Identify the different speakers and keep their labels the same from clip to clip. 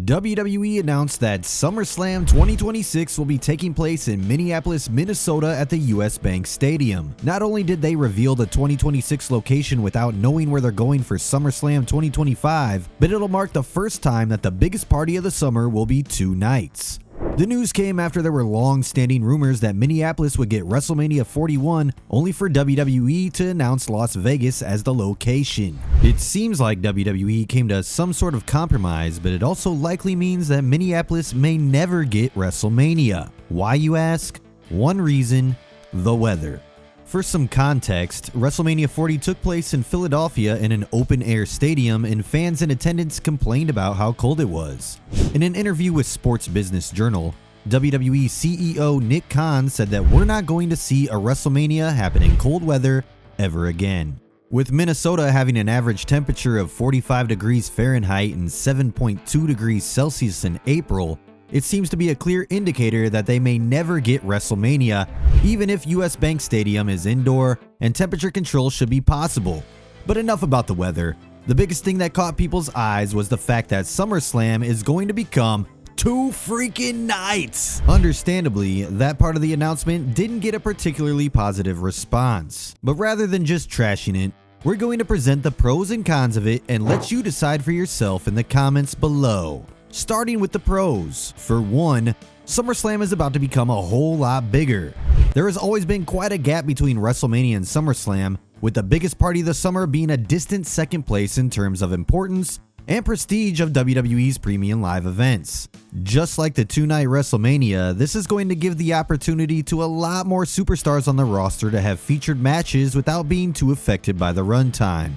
Speaker 1: WWE announced that SummerSlam 2026 will be taking place in Minneapolis, Minnesota at the US Bank Stadium. Not only did they reveal the 2026 location without knowing where they're going for SummerSlam 2025, but it'll mark the first time that the biggest party of the summer will be 2 nights. The news came after there were long-standing rumors that Minneapolis would get WrestleMania 41, only for WWE to announce Las Vegas as the location. It seems like WWE came to some sort of compromise, but it also likely means that Minneapolis may never get WrestleMania. Why, you ask? One reason: the weather. For some context, WrestleMania 40 took place in Philadelphia in an open-air stadium, and fans in attendance complained about how cold it was. In an interview with Sports Business Journal, WWE CEO Nick Khan said that we're not going to see a WrestleMania happen in cold weather ever again. With Minnesota having an average temperature of 45 degrees Fahrenheit and 7.2 degrees Celsius in April, it seems to be a clear indicator that they may never get WrestleMania, even if US Bank Stadium is indoor and temperature control should be possible. But enough about the weather. The biggest thing that caught people's eyes was the fact that SummerSlam is going to become 2 freaking nights! Understandably, that part of the announcement didn't get a particularly positive response. But rather than just trashing it, we're going to present the pros and cons of it and let you decide for yourself in the comments below. Starting with the pros. For one, SummerSlam is about to become a whole lot bigger. There has always been quite a gap between WrestleMania and SummerSlam, with the biggest party of the summer being a distant second place in terms of importance and prestige of WWE's premium live events. Just like the 2-night WrestleMania, this is going to give the opportunity to a lot more superstars on the roster to have featured matches without being too affected by the runtime.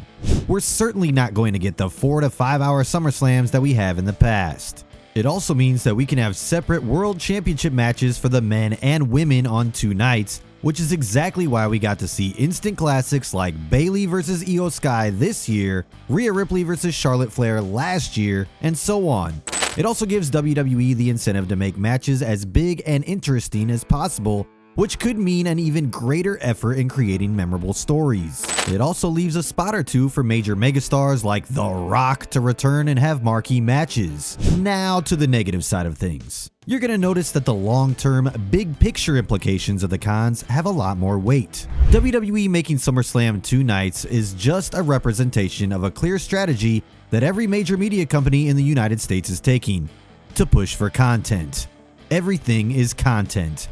Speaker 1: We're certainly not going to get the 4 to 5 hour SummerSlams that we have in the past. It also means that we can have separate World Championship matches for the men and women on 2 nights, which is exactly why we got to see instant classics like Bayley vs. Io Sky this year, Rhea Ripley vs. Charlotte Flair last year, and so on. It also gives WWE the incentive to make matches as big and interesting as possible, which could mean an even greater effort in creating memorable stories. It also leaves a spot or two for major megastars like The Rock to return and have marquee matches. Now to the negative side of things. You're going to notice that the long-term, big picture implications of the cons have a lot more weight. WWE making SummerSlam 2 nights is just a representation of a clear strategy that every major media company in the United States is taking: to push for content. Everything is content.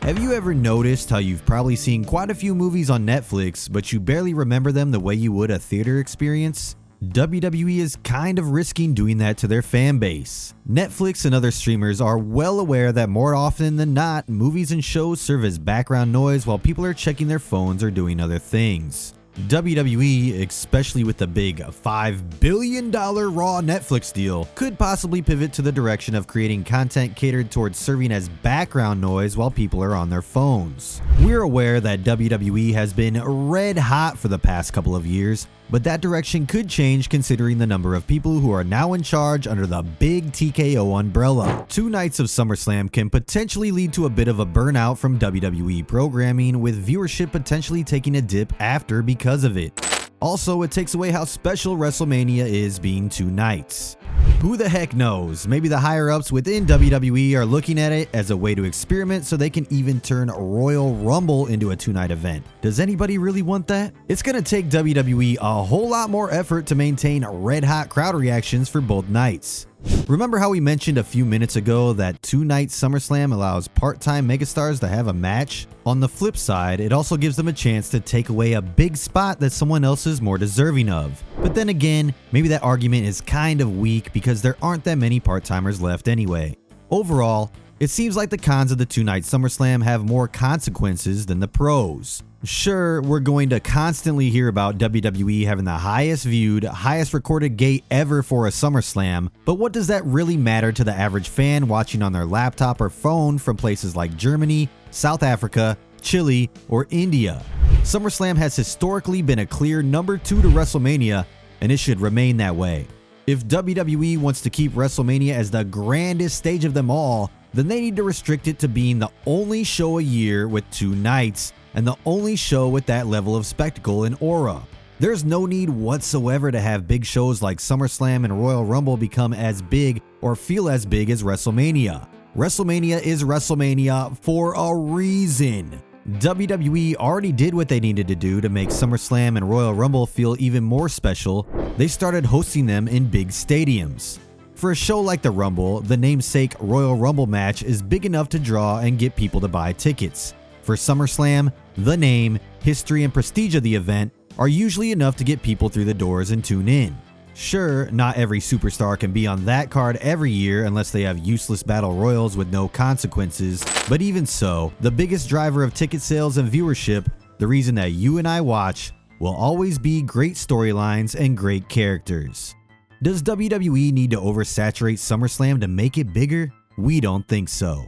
Speaker 1: Have you ever noticed how you've probably seen quite a few movies on Netflix, but you barely remember them the way you would a theater experience? WWE is kind of risking doing that to their fan base. Netflix and other streamers are well aware that more often than not, movies and shows serve as background noise while people are checking their phones or doing other things. WWE, especially with the big $5 billion Raw Netflix deal, could possibly pivot to the direction of creating content catered towards serving as background noise while people are on their phones. We're aware that WWE has been red hot for the past couple of years, but that direction could change considering the number of people who are now in charge under the big TKO umbrella. 2 nights of SummerSlam can potentially lead to a bit of a burnout from WWE programming, with viewership potentially taking a dip after because of it. Also, it takes away how special WrestleMania is being 2 nights. Who the heck knows? Maybe the higher-ups within WWE are looking at it as a way to experiment so they can even turn Royal Rumble into a 2-night event. Does anybody really want that? It's gonna take WWE a whole lot more effort to maintain red-hot crowd reactions for both nights. Remember how we mentioned a few minutes ago that 2-night SummerSlam allows part-time megastars to have a match? On the flip side, it also gives them a chance to take away a big spot that someone else is more deserving of. But then again, maybe that argument is kind of weak because there aren't that many part-timers left anyway. Overall, it seems like the cons of the 2-night SummerSlam have more consequences than the pros. Sure, we're going to constantly hear about WWE having the highest viewed, highest recorded gate ever for a SummerSlam, but what does that really matter to the average fan watching on their laptop or phone from places like Germany, South Africa, Chile, or India? SummerSlam has historically been a clear number 2 to WrestleMania, and it should remain that way. If WWE wants to keep WrestleMania as the grandest stage of them all, then they need to restrict it to being the only show a year with 2 nights, and the only show with that level of spectacle and aura. There's no need whatsoever to have big shows like SummerSlam and Royal Rumble become as big or feel as big as WrestleMania. WrestleMania is WrestleMania for a reason. WWE already did what they needed to do to make SummerSlam and Royal Rumble feel even more special. They started hosting them in big stadiums. For a show like the Rumble, the namesake Royal Rumble match is big enough to draw and get people to buy tickets. For SummerSlam, the name, history, and prestige of the event are usually enough to get people through the doors and tune in. Sure, not every superstar can be on that card every year unless they have useless battle royals with no consequences, but even so, the biggest driver of ticket sales and viewership, the reason that you and I watch, will always be great storylines and great characters. Does WWE need to oversaturate SummerSlam to make it bigger? We don't think so.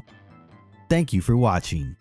Speaker 1: Thank you for watching.